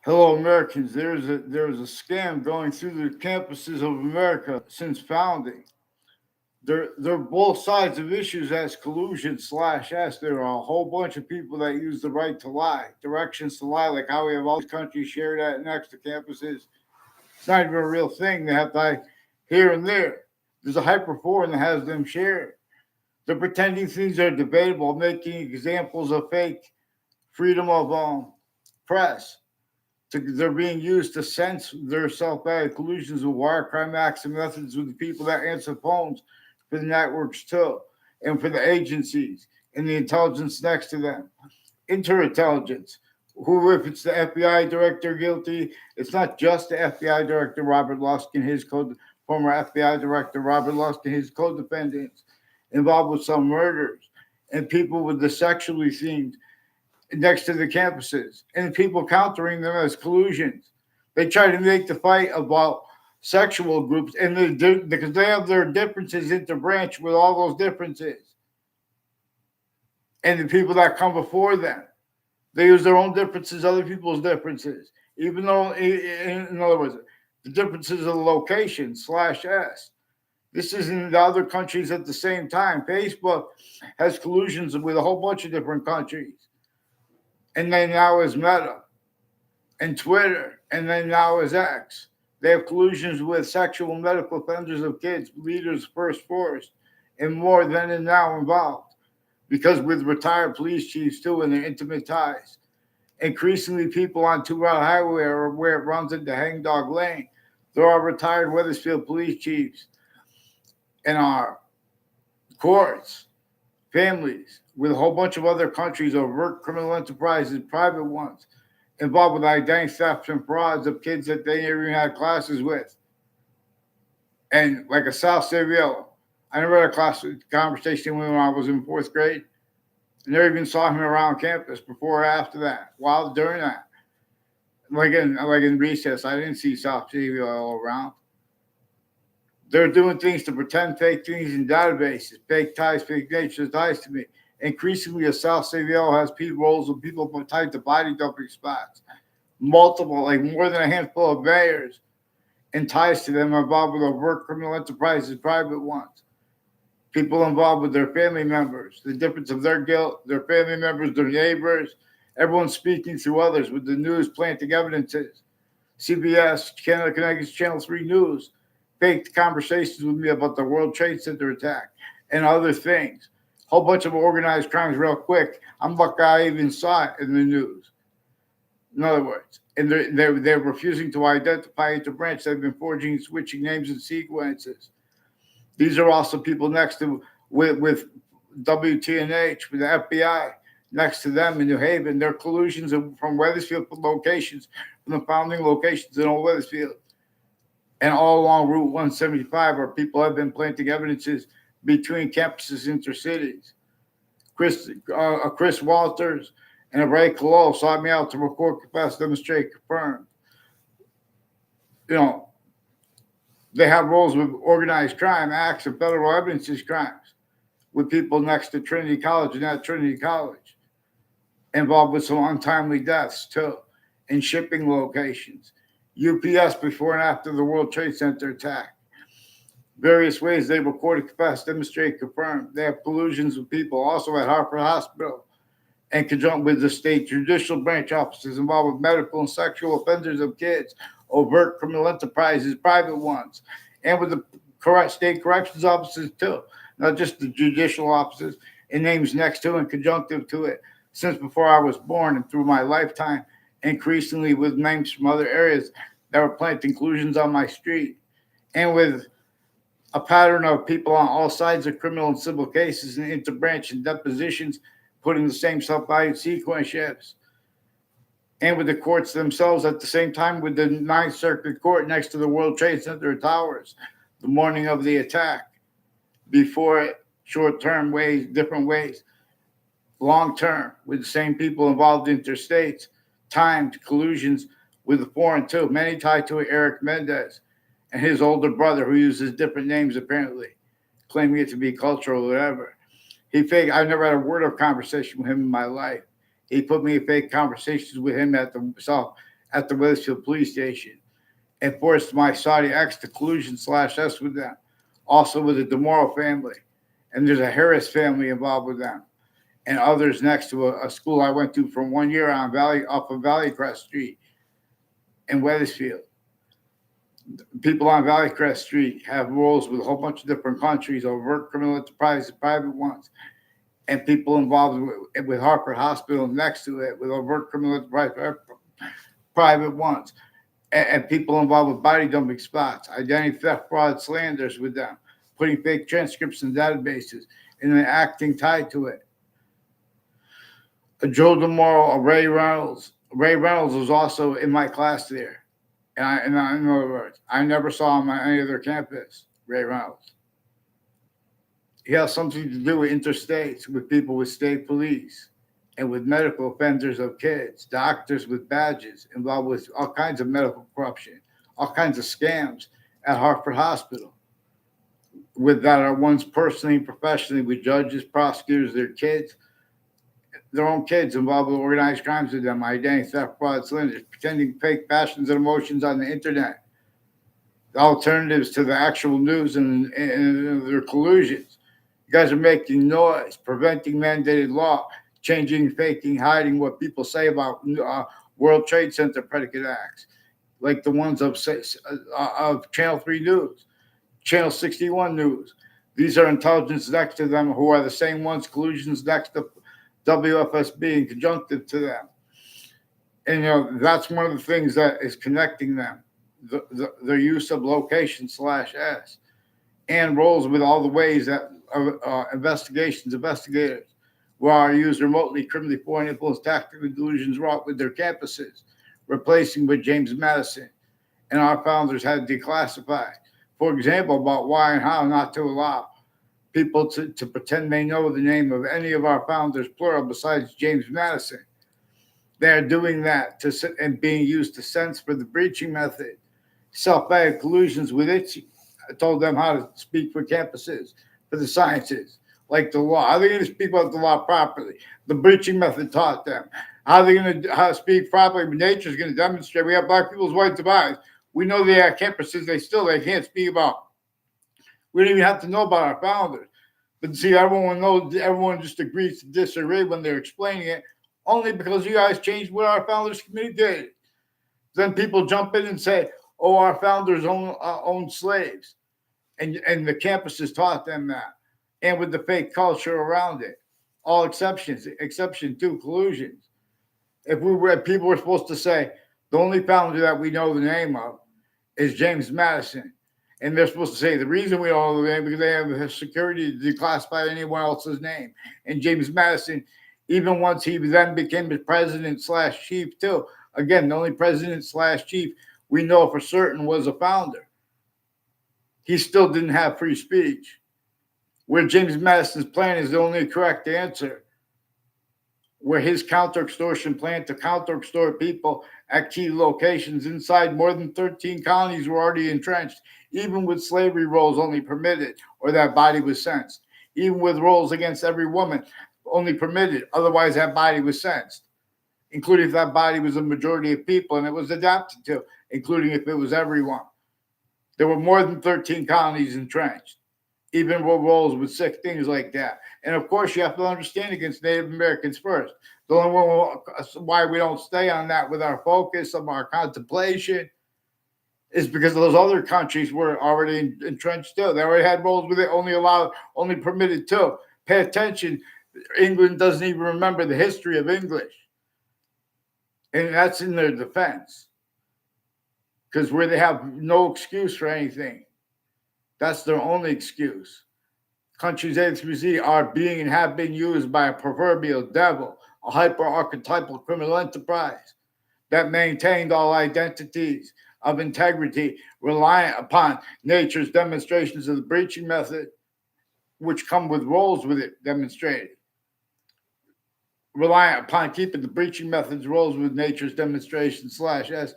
Hello, Americans. There is a scam going through the campuses of America since founding. They're both sides of issues as collusion slash S. There are a whole bunch of people that use the right to lie, directions to lie, like how we have all these countries shared at next to campuses. It's not even a real thing. They have to lie here and there. There's a hyperforum that has them shared. They're pretending things are debatable, making examples of fake freedom of press. They're being used to censor their self-bad collusions with wire crime acts and methods with the people that answer phones for the networks too, and for the agencies and the intelligence next to them. Interintelligence. Who, if it's the FBI director guilty, it's not just the FBI director Robert Lusk and his former FBI director Robert Lusk and his co-defendants involved with some murders, and people with the sexually themed next to the campuses and people countering them as collusions. They try to make the fight about sexual groups and because they have their differences interbranch with all those differences and the people that come before them. They use their own differences, other people's differences, even though, in other words, the differences of the location slash S. This is in the other countries at the same time. Facebook has collusions with a whole bunch of different countries. And then now is Meta and Twitter, and then now is X. They have collusions with sexual and medical offenders of kids, leaders, first force, and more then and now involved. Because with retired police chiefs too and their intimate ties. Increasingly, people on 2 Route Highway or where it runs into Hangdog Lane, there are retired Weathersfield police chiefs in our courts, families, with a whole bunch of other countries, overt criminal enterprises, private ones, involved with identity theft and frauds of kids that they never even had classes with. And like a South Seville, I never had a class conversation with him when I was in fourth grade. I never even saw him around campus before or after that. While during that, like in recess, I didn't see South Seville all around. They're doing things to pretend fake things in databases, fake ties, fake nature ties to me. Increasingly, a South Seville has P roles of people tied to body dumping spots. Multiple, like more than a handful of mayors and ties to them are involved with overt criminal enterprises, private ones. People involved with their family members, the difference of their guilt, their family members, their neighbors, everyone speaking through others with the news planting evidences. CBS, Canada Connecticut's Channel 3 News, faked conversations with me about the World Trade Center attack and other things. Whole bunch of organized crimes real quick. I'm lucky I even saw it in the news. In other words, and they're refusing to identify each branch. They've been forging and switching names and sequences. These are also people next to with WTNH, with the FBI next to them in New Haven. They're collusions from Weathersfield locations, from the founding locations in Old Weathersfield and all along Route 175, where people have been planting evidences between campuses intercities. Chris Walters and Ray Colo sought me out to record, confess, demonstrate, confirm. You know, they have roles with organized crime, acts, and federal evidences crimes with people next to Trinity College and at Trinity College, involved with some untimely deaths too, in shipping locations. UPS before and after the World Trade Center attack. Various ways they recorded, confessed, demonstrate, confirmed. They have collusions with people also at Hartford Hospital and conjunct with the state judicial branch officers involved with medical and sexual offenders of kids, overt criminal enterprises, private ones, and with the correct state corrections officers too, not just the judicial officers and names next to and conjunctive to it since before I was born and through my lifetime, increasingly with names from other areas that were planting collusions on my street, and with a pattern of people on all sides of criminal and civil cases and interbranch and depositions putting the same self-valued sequence shifts, and with the courts themselves at the same time with the Ninth Circuit Court next to the World Trade Center towers the morning of the attack, before it, short-term ways, different ways, long-term, with the same people involved interstates, timed collusions with the foreign too, many tied to Eric Mendez and his older brother who uses different names apparently, claiming it to be cultural or whatever. He fake. I never had a word of conversation with him in my life. He put me in fake conversations with him at the South at the Wethersfield police station and forced my Saudi ex to collusion/S with them. Also with the DeMoro family. And there's a Harris family involved with them. And others next to a school I went to for 1 year on off of Valleycrest Street in Wethersfield. People on Valleycrest Street have roles with a whole bunch of different countries, overt criminal enterprises, private ones, and people involved with Hartford Hospital next to it with overt criminal enterprise, private ones, and people involved with body dumping spots, identity theft, fraud, slanders with them, putting fake transcripts in databases, and then acting tied to it. A Joe DeMoro, a Ray Reynolds. Ray Reynolds was also in my class there. And in other words, I never saw him on any other campus, Ray Reynolds. He has something to do with interstates, with people with state police, and with medical offenders of kids, doctors with badges, involved with all kinds of medical corruption, all kinds of scams at Hartford Hospital, with that are ones personally and professionally with judges, prosecutors, their own kids involved with organized crimes with them, identity theft, fraud, slanders, pretending fake passions and emotions on the internet. The alternatives to the actual news and their collusions. You guys are making noise, preventing mandated law, changing, faking, hiding what people say about World Trade Center predicate acts, like the ones of Channel 3 News, Channel 61 News. These are intelligence next to them who are the same ones, collusions next to WFSB and conjunctive to them. And, that's one of the things that is connecting them, their use of location/S and roles with all the ways that investigators will are used remotely, criminally foreign influence, tactical delusions wrought with their campuses, replacing with James Madison. And our founders had declassified, for example, about why and how not to allow people to pretend they know the name of any of our founders, plural, besides James Madison. They're doing that and being used to censor the breaching method. Self-added collusions with it. I told them how to speak for campuses, for the sciences, like the law. How are they going to speak about the law properly? The breaching method taught them. How are they going to speak properly? Nature is going to demonstrate. We have black people's right to buy. We know they have campuses they can't speak about. We don't even have to know about our founders. But see, everyone just agrees to disagree when they're explaining it, only because you guys changed what our founders communicated. Then people jump in and say, oh, our founders owned slaves. And the campuses taught them that. And with the fake culture around it. All exception to collusions. People were supposed to say, the only founder that we know the name of is James Madison. And they're supposed to say the reason we don't know the name because they have security to declassify anyone else's name. And James Madison, even once he then became the president/chief too. Again, the only president/chief we know for certain was a founder. He still didn't have free speech. Where James Madison's plan is the only correct answer. Where his counter-extortion plan to counter-extort people at key locations inside more than 13 colonies were already entrenched, even with slavery roles only permitted, or that body was censed. Even with roles against every woman only permitted, otherwise that body was censed, including if that body was a majority of people and it was adapted to, including if it was everyone. There were more than 13 colonies entrenched, even with roles with sick things like that. And of course, you have to understand against Native Americans first. The only one why we don't stay on that with our focus of our contemplation is because those other countries were already entrenched too. They already had roles with it, only permitted two. Pay attention. England doesn't even remember the history of English. And that's in their defense. Because where they have no excuse for anything. That's their only excuse. Countries A through Z are being and have been used by a proverbial devil, a hyper-archetypal criminal enterprise that maintained all identities of integrity reliant upon nature's demonstrations of the breaching method, which come with roles with it demonstrated. Reliant upon keeping the breaching methods roles with nature's demonstration/S,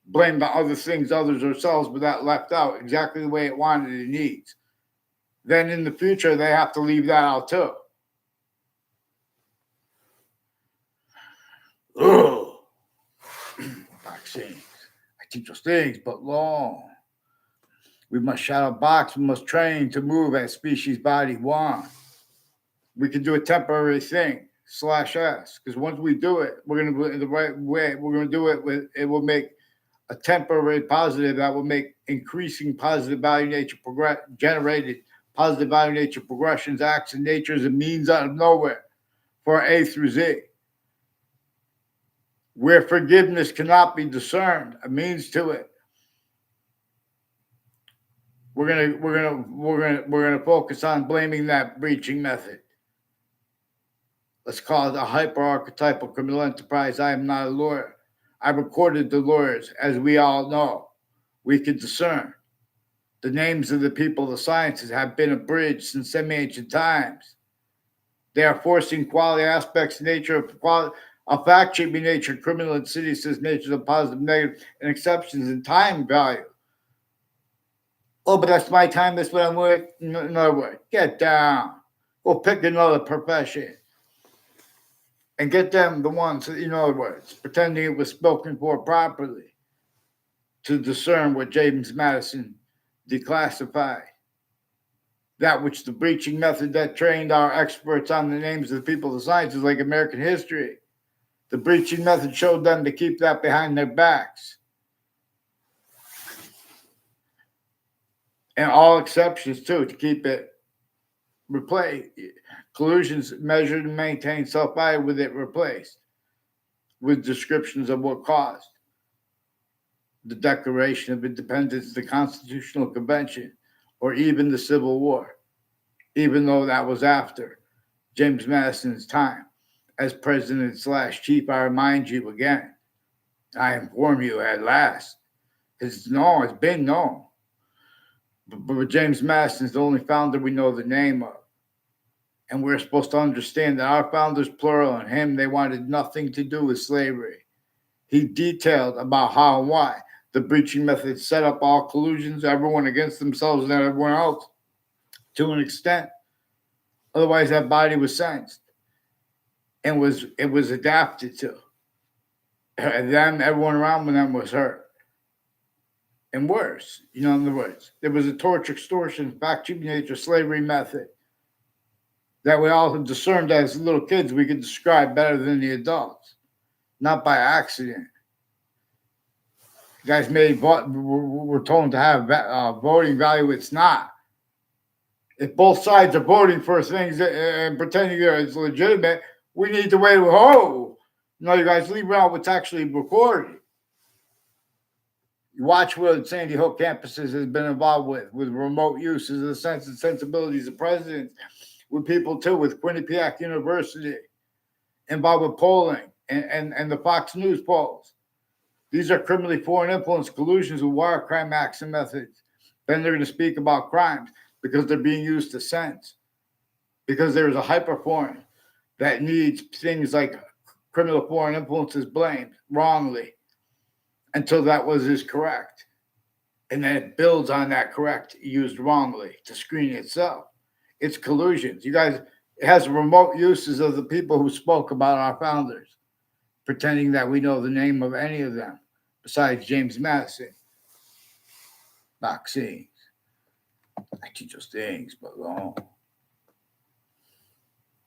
blamed on other things, others, ourselves, but that left out exactly the way it wanted and needs. Then in the future, they have to leave that out too. Ugh. Vaccines. I teach those things, but long. We must shadow box. We must train to move as species body one. We can do a temporary thing /s, because once we do it, we're going to do it in the right way. We're going to do it with, it will make a temporary positive that will make increasing positive value nature generated positive value nature progressions, acts, and natures and means out of nowhere for A through Z. Where forgiveness cannot be discerned, a means to it. We're gonna focus on blaming that breaching method. Let's call it a hyper-archetypal criminal enterprise. I am not a lawyer. I recorded the lawyers, as we all know. We can discern. The names of the people of the sciences have been abridged since semi-ancient times. They are forcing quality aspects, nature of quality, a fact should be nature, criminal insidious natures of positive, negative, and exceptions in time value. Oh, but that's my time, that's what I'm with. In other words, get down. Go pick another profession. And get them the ones, in other words, pretending it was spoken for properly to discern what James Madison declassified. That which the breaching method that trained our experts on the names of the people of the sciences like American history. The breaching method showed them to keep that behind their backs. And all exceptions, too, to keep it replaced. Collusions measured and maintained self-value with it replaced with descriptions of what caused the Declaration of Independence, the Constitutional Convention, or even the Civil War, even though that was after James Madison's time as president/chief. I remind you again, I inform you at last, it's been known. But James Madison is the only founder we know the name of. And we're supposed to understand that our founders, plural, and him, they wanted nothing to do with slavery. He detailed about how and why the breaching method set up all collusions, everyone against themselves and everyone else, to an extent. Otherwise, that body was sensed and it was adapted to. And then everyone around them was hurt. And worse, in other words, there was a torture, extortion, fact, nature, slavery method that we all discerned as little kids we could describe better than the adults, not by accident. You guys were told to have voting value. It's not. If both sides are voting for things and pretending it's legitimate, we need to wait. No, you guys leave around what's actually recorded. You watch what Sandy Hook campuses has been involved with remote uses of the sense and sensibilities of presidents, with people too, with Quinnipiac University, involved with polling and the Fox News polls. These are criminally foreign influence collusions with wire crime acts and methods. Then they're going to speak about crimes because they're being used to sense. Because there's a hyperforeign that needs things like criminal foreign influences blamed wrongly until that is correct. And then it builds on that correct used wrongly to screen itself. It's collusions. You guys, it has remote uses of the people who spoke about our founders, pretending that we know the name of any of them besides James Madison. Vaccines. I teach those things, but long.